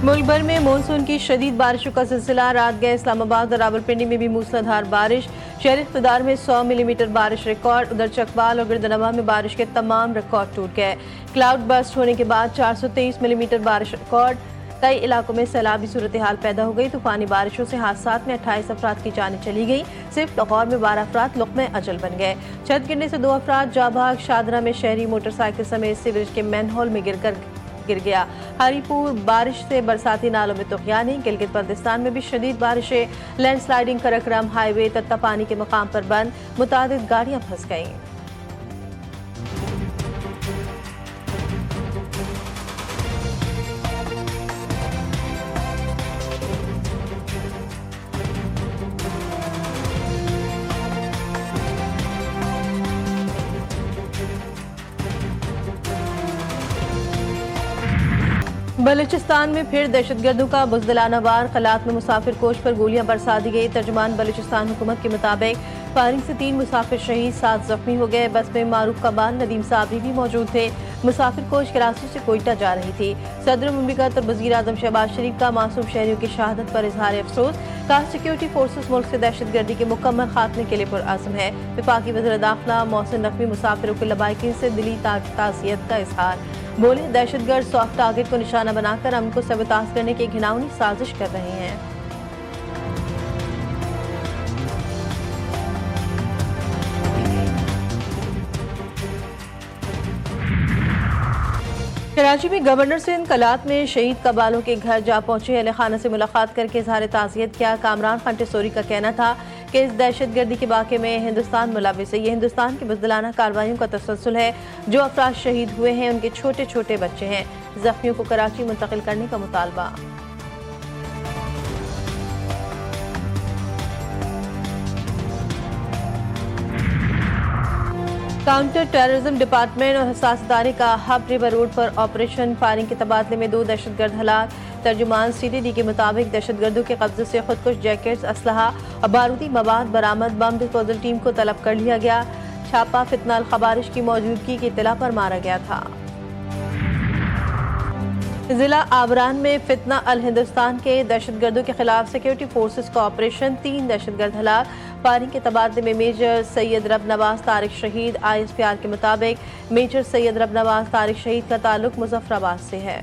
मुल्क भर में मानसून की शदीद बारिशों का सिलसिला। रात गए इस्लामाबाद और रावलपिंडी में भी मूसलाधार बारिश। शहर इक़्तिदार में 100 मिलीमीटर बारिश रिकॉर्ड। उधर चकवाल और गिरदनवा में बारिश के तमाम रिकॉर्ड टूट गए। क्लाउड बर्स्ट होने के बाद 423 मिलीमीटर बारिश रिकॉर्ड। कई इलाकों में सैलाबी सूरत हाल पैदा हो गई। तूफानी बारिशों से हादसात में 28 अफराद की जानें चली गई। सिर्फ लाहौर में 12 अफराद लुक़्मे अजल बन गए। छत गिरने से 2 अफराद जाँ भाग। शादरा में शहरी मोटरसाइकिल समेत सीवरेज के मैनहोल में गिर गया। हरीपुर बारिश से बरसाती नालों में तुग़यानी। गिलगित बल्तिस्तान में भी शदीद बारिशें। लैंडस्लाइडिंग। करकरम हाईवे तत्ता पानी के मकाम पर बंद। मुतादिद गाड़ियां फंस गईं। बलूचिस्तान में फिर दहशतगर्दों का बुज़दिलाना वार। खलात में मुसाफिर कोच पर गोलियां बरसा दी गई। तर्जुमान बलूचिस्तान हुकूमत के मुताबिक फायरिंग से 3 मुसाफिर शहीद, 7 जख्मी हो गए। बस में मारूफ कमाल नदीम साबरी भी मौजूद थे। मुसाफिर कोच कराची से कोयटा जा रही थी। सदर मुमलिकत और वज़ीर आज़म शहबाज शरीफ का मासूम शहरियों की शहादत पर इजहार अफसोस। कहा सिक्योरिटी फोर्सेस मुल्क से दहशतगर्दी के मुकम्मल खात्मे के लिए पुरअज़्म है। वफाकी वज़ीर दाखिला मोहसिन नकवी मुसाफिरों के लबाइकिन से दिली ताज़ियत का इजहार। बोले दहशतगर्द सॉफ्ट टारगेट को निशाना बनाकर अमन को सबताज करने की घिनौनी साजिश कर रहे हैं। कराची में गवर्नर सिंध कलात में शहीद कबालों के घर जा पहुंचे। अहले खाना से मुलाकात करके इजहार ताज़ियत किया। कामरान खान टेसोरी का कहना था कि इस दहशतगर्दी के वाक़े में हिंदुस्तान मुलविस है। ये हिंदुस्तान की बुज़दिलाना कार्रवाइयों का तसलसल है। जो अफराद शहीद हुए हैं उनके छोटे छोटे बच्चे हैं। जख्मियों को कराची मुंतकिल करने का मुतालबा। काउंटर टेररिज्म डिपार्टमेंट और हसास इदारे का हब रिवर रोड पर ऑपरेशन। फायरिंग के तबादले में 2 दहशतगर्द हलाक। तर्जुमान CTD के मुताबिक दहशतगर्दों के कब्जे से खुदकुश जैकेट्स, असलहा और बारूदी मवाद बरामद। बम डिस्पोजल टीम को तलब कर लिया गया। छापा फितना अल खबारिश की मौजूदगी की इत्तला पर मारा गया था। जिला आबरान में फितना अल हिंदुस्तान के दहशतगर्दों के खिलाफ सिक्योरिटी फोर्सेस का ऑपरेशन। 3 दहशतगर्द हलाक। फायरिंग के तबादले में मेजर सैयद रब नवाज तारिक शहीद। ISPR के मुताबिक मेजर सैयद रब नवाज तारिक शहीद का ताल्लुक मुजफ्फराबाद से है।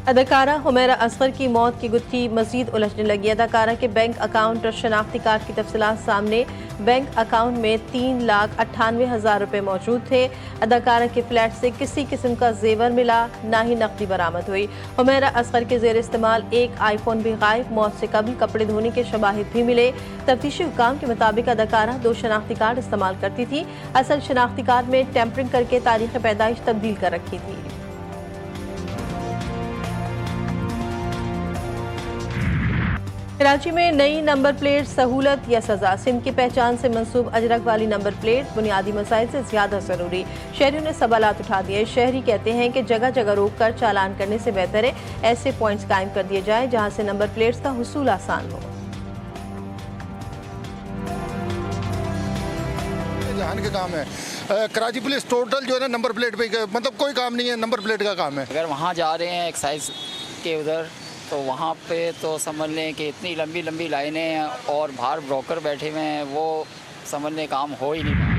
अदाकारा हुमैरा असगर की मौत की गुत्थी मजीद उलझने लगी। अदाकारा के बैंक अकाउंट और शनाख्ती कार्ड की तफसीलात सामने। बैंक अकाउंट में 3,98,000 रुपए मौजूद थे। अदाकारा के फ्लैट से किसी किस्म का जेवर मिला, ना ही नकदी बरामद हुई। हुमैरा असगर के जेर इस्तेमाल एक आईफोन भी गायब। मौत से कभी कपड़े धोने के शवाहिद भी मिले। तफ्तीशी हुकाम के मुताबिक अदाकारा 2 शनाख्ती कार्ड इस्तेमाल करती थी। असल शनाख्ती कार्ड में टेम्परिंग करके तारीख पैदाइश तब्दील कर रखी थी। कराची में नई नंबर प्लेट सहूलत या सजा। सिंध की पहचान से मंसूब अजरक वाली नंबर प्लेट बुनियादी मसाइल से ज्यादा जरूरी। शहरियों ने सवालात उठा दिए। शहरी कहते हैं कि जगह जगह रोक कर चालान करने से बेहतर है ऐसे पॉइंट्स कायम कर दिए जाए जहां से नंबर प्लेट्स का हुसूल आसान हो। का काम है कराची पुलिस टोटल जो है ना नंबर प्लेट पे मतलब कोई काम नहीं है, नंबर प्लेट का काम है। अगर वहाँ जा रहे हैं एक्साइज के उधर तो वहाँ पे तो समझ लें कि इतनी लंबी लंबी लाइनें हैं और बाहर ब्रोकर बैठे हुए हैं, वो समझ लें काम हो ही नहीं पाए।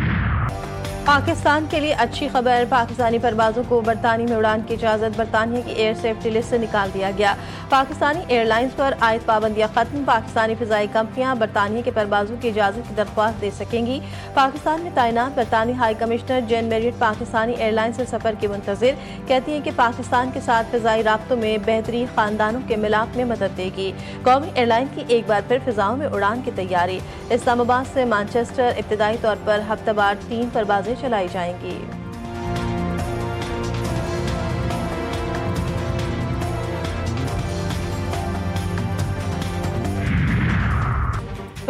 पाकिस्तान के लिए अच्छी खबर। पाकिस्तानी परवाज़ों को बरतानिया में उड़ान की इजाज़त। बरतानिया की एयर सेफ्टी लिस्ट से निकाल दिया गया। पाकिस्तानी एयरलाइंस पर आयद पाबंदियाँ खत्म। पाकिस्तानी फ़िज़ाई कंपनियाँ बरतानिया के परवाज़ों की इजाज़त की दरख्वास्त दे सकेंगी। पाकिस्तान में तैनात बरतानी हाई कमिश्नर जेन मेरिट पाकिस्तानी एयरलाइन से सफ़र की मुंतज़िर। कहती हैं कि पाकिस्तान के साथ फ़िज़ाई राब्तों में बेहतरी ख़ानदानों के मिलाप में मदद देगी। कौमी एयरलाइन की एक बार फिर फ़िज़ाओं में उड़ान की तैयारी। इस्लामाबाद से मैनचेस्टर इब्तदाई तौर पर हफ्तावार 3 परवाज़ें चलाई जाएंगी।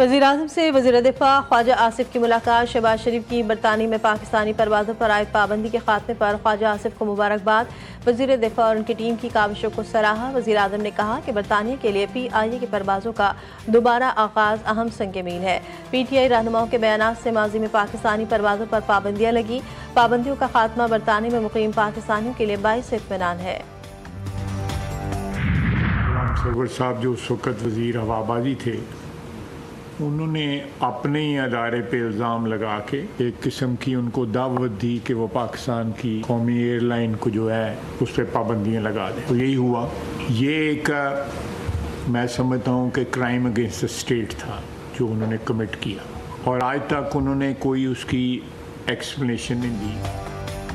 वज़ीर-ए-आज़म से वज़ीर दिफा ख्वाजा आसिफ की मुलाकात। शहबाज शरीफ की बरतानी में पाकिस्तानी परवाज़ों पर आयद पाबंदी के खात्मे पर ख्वाजा आसिफ को मुबारकबाद। वज़ीर दिफा और उनकी टीम की काविशों को सराहा। वज़ीर-ए-आज़म ने कहा कि बरतानिया के लिए PIA की परवाज़ों का दोबारा आगाज़ अहम संग मील है। PTI रहनुमाओं के बयानात से माजी में पाकिस्तानी परवाज़ों पर पाबंदियाँ लगी। पाबंदियों का खात्मा बरतानिया में मुकीम पाकिस्तानियों के लिए बाइस इत्मीनान है। सरवर साहब जो उस वक़्त वज़ीर हवाबाजी थे, उन्होंने अपने ही अदारे पे इल्ज़ाम लगा के एक किस्म की उनको दावत दी कि वो पाकिस्तान की कौमी एयरलाइन को जो है उस पर पाबंदियाँ लगा दें। तो यही हुआ। ये एक मैं समझता हूँ कि क्राइम अगेंस्ट द स्टेट था जो उन्होंने कमिट किया, और आज तक उन्होंने कोई उसकी एक्सप्लेनेशन नहीं दी।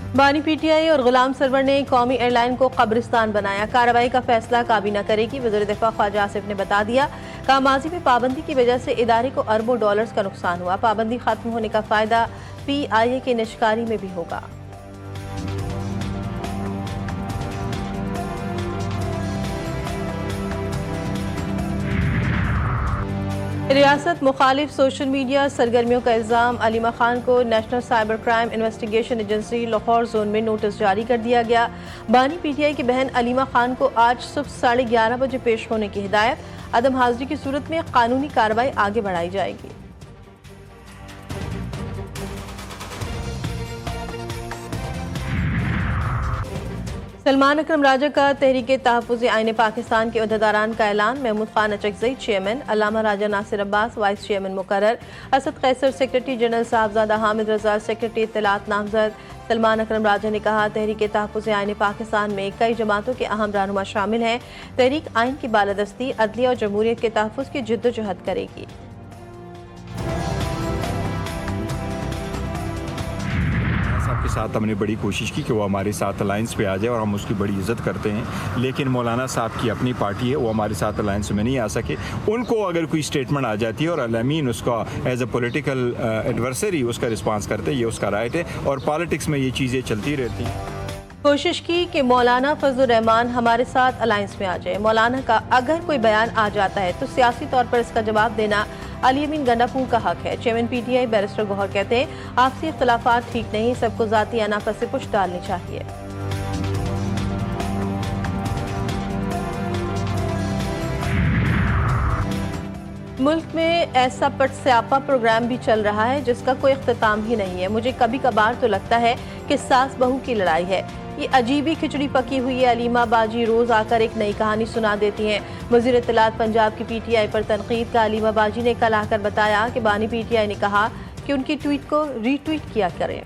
बानी PTI और गुलाम सरवर ने कौमी एयरलाइन को कब्रिस्तान बनाया। कार्रवाई का फैसला काबीना करेगी। वज़ीर दिफा ख्वाजा आसिफ ने बता दिया। कहा माजी में पाबंदी की वजह से इदारे को अरबों डॉलर्स का नुकसान हुआ। पाबंदी खत्म होने का फायदा PIA के निष्कारी में भी होगा। रियासत मुखालिफ सोशल मीडिया सरगर्मियों का इल्ज़ाम। अलीमा खान को national cyber crime investigation agency Lahore zone में नोटिस जारी कर दिया गया। बानी PTI की बहन अलीमा खान को आज सुबह 11:30 बजे पेश होने की हिदायत। अदम हाजिरी की सूरत में कानूनी कार्रवाई आगे बढ़ाई जाएगी। सलमान अकरम राजा का तहरीक तहफ़्फ़ुज़ आईन पाकिस्तान के अहदेदारान का ऐलान। महमूद खान अचकज़ई चेयरमैन, अल्लामा राजा नासिर अब्बास वाइस चेयरमैन मुकर्रर, असद कैसर सेक्रेटरी जनरल साहबजादा, हामिद रजा सेक्रेटरी इत्तलात नामजद। सलमान अकरम राजा ने कहा तहरीक तहफ़्फ़ुज़ आईन पाकिस्तान में कई जमातों के अहम रहनुमा शामिल हैं। तहरीक आइन की बालादस्ती, अदलिया और जमहूरियत के तहफ़्फ़ुज़ की जिद्दोजहद करेगी। के साथ हमने बड़ी कोशिश की कि वो हमारे साथ अलायंस पे आ जाए और हम उसकी बड़ी इज्जत करते हैं, लेकिन मौलाना साहब की अपनी पार्टी है, वो हमारे साथ अलायंस में नहीं आ सके। उनको अगर कोई स्टेटमेंट आ जाती है और अलामीन उसका एज अ पॉलिटिकल एडवर्सरी उसका रिस्पांस करते हैं, ये उसका राइट है, और पॉलिटिक्स में ये चीज़ें चलती रहती हैं। कोशिश की कि मौलाना फजलुर रहमान हमारे साथ अलायंस में आ जाए। मौलाना का अगर कोई बयान आ जाता है तो सियासी तौर पर इसका जवाब देना अली अमीन गंडापुर का हक है। चेयरमैन PTI बैरिस्टर गौहर कहते हैं आपसी इख्तलाफात ठीक नहीं, सबको जाती अनाफा से पुश डालनी चाहिए। मुल्क में ऐसा पटस्यापा प्रोग्राम भी चल रहा है जिसका कोई इख्तिताम ही नहीं है। मुझे कभी कभार तो लगता है कि सास बहू की लड़ाई है। ये अजीबी खिचड़ी पकी हुई है। अलीमा बाजी रोज आकर एक नई कहानी सुना देती हैं। वज़ीर इत्तलात पंजाब की PTI पर तनकीद का अलीमा बाजी ने कल आकर बताया कि बानी PTI ने कहा कि उनकी ट्वीट को रीट्वीट किया करें।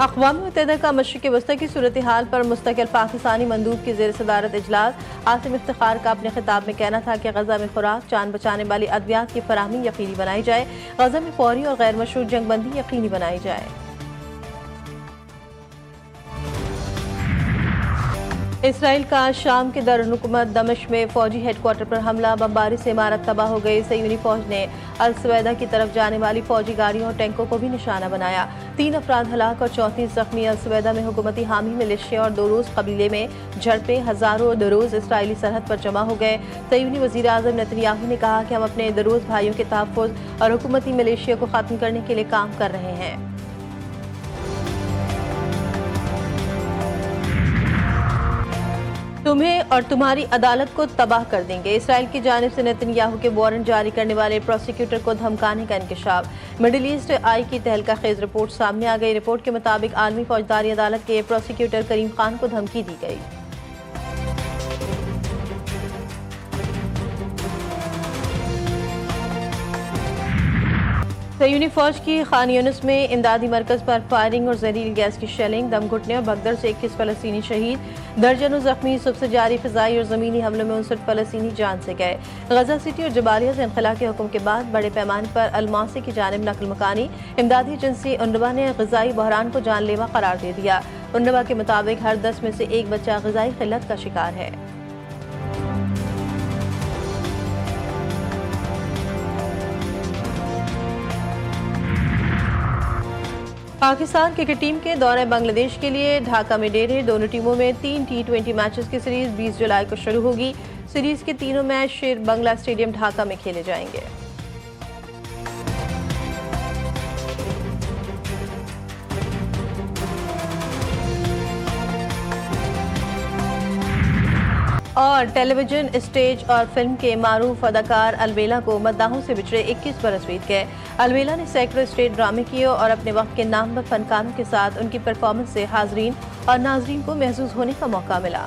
अक़वाम मुत्तहिदा का मशरिक़ वस्ती की सूरत हाल पर मुस्तकिल पाकिस्तानी मंदूब की ज़ेर सदारत इजलास। आसिम इफ्तिखार का अपने खिताब में कहना था कि गज़ा में खुराक, जान बचाने वाली अद्वियात की फराहमी यकीनी बनाई जाए। गज़ा में फौरी और गैर मशरूत जंगबंदी यकीनी बनाई जाए। इसराइल का शाम के दारुल-हुकूमत दमिश्क में फौजी हेडक्वार्टर पर हमला। बमबारी से इमारत तबाह हो गई। सयूनी फौज ने अल सवैदा की तरफ जाने वाली फौजी गाड़ियों और टैंकों को भी निशाना बनाया। 3 अफराद हलाक और 34 जख्मी। अल सवैदा में हुकूमती हामी मिलिशिया और दोरोज कबीले में झड़पें। हजारों दोरोज इसराइली सरहद पर जमा हो गए। सयूनी वज़ीर आज़म नेतन्याहू ने कहा कि हम अपने दोरोज भाइयों के तहफ़्फ़ुज़ और हुकूमती मिलिशिया को ख़त्म करने के लिए काम कर रहे हैं। तुम्हें और तुम्हारी अदालत को तबाह कर देंगे। इसराइल की जानिब से नेतन्याहू के वारंट जारी करने वाले प्रोसिक्यूटर को धमकाने का इंकशाफ। मिडिल ईस्ट आई की तहलका खेज रिपोर्ट सामने आ गई। रिपोर्ट के मुताबिक आलमी फौजदारी अदालत के प्रोसिक्यूटर करीम खान को धमकी दी गई। सयूनी फौज की खान यूनिस में इमदादी मरकज पर फायरिंग और जहरीली गैस की शेलिंग। दम घुटने और भगदड़ से 21 फलस्तीनी शहीद, दर्जनों जख्मी। सुबह से जारी फिजाई और ज़मीनी हमलों में 59 फलस्तीनी जान से गए। गजा सिटी और जबालिया से इनखला के हुक्म के बाद बड़े पैमाने पर अलमासी की जानिब नकल मकानी। इमदादी एजेंसी UNRWA ने ग़िज़ाई बहरान को जानलेवा करार दे दिया। UNRWA के मुताबिक हर 10 में से एक बच्चा ग़िज़ाई क़िल्लत का शिकार है। पाकिस्तान क्रिकेट टीम के दौरे बांग्लादेश के लिए ढाका में डेरे। दोनों टीमों में 3 T20 मैचेस की सीरीज 20 जुलाई को शुरू होगी। सीरीज के तीनों मैच शेर बंगला स्टेडियम ढाका में खेले जाएंगे। और टेलीविजन, स्टेज और फिल्म के मारूफ अदाकार अलवेला को मद्दाहों से बिछड़े 21 बरस बीत गए। अलवेला ने सैकड़ों स्टेज ड्रामे किए और अपने वक्त के नामवर फनकारों के साथ उनकी परफॉर्मेंस से हाजरीन और नाजरीन को महसूस होने का मौका मिला।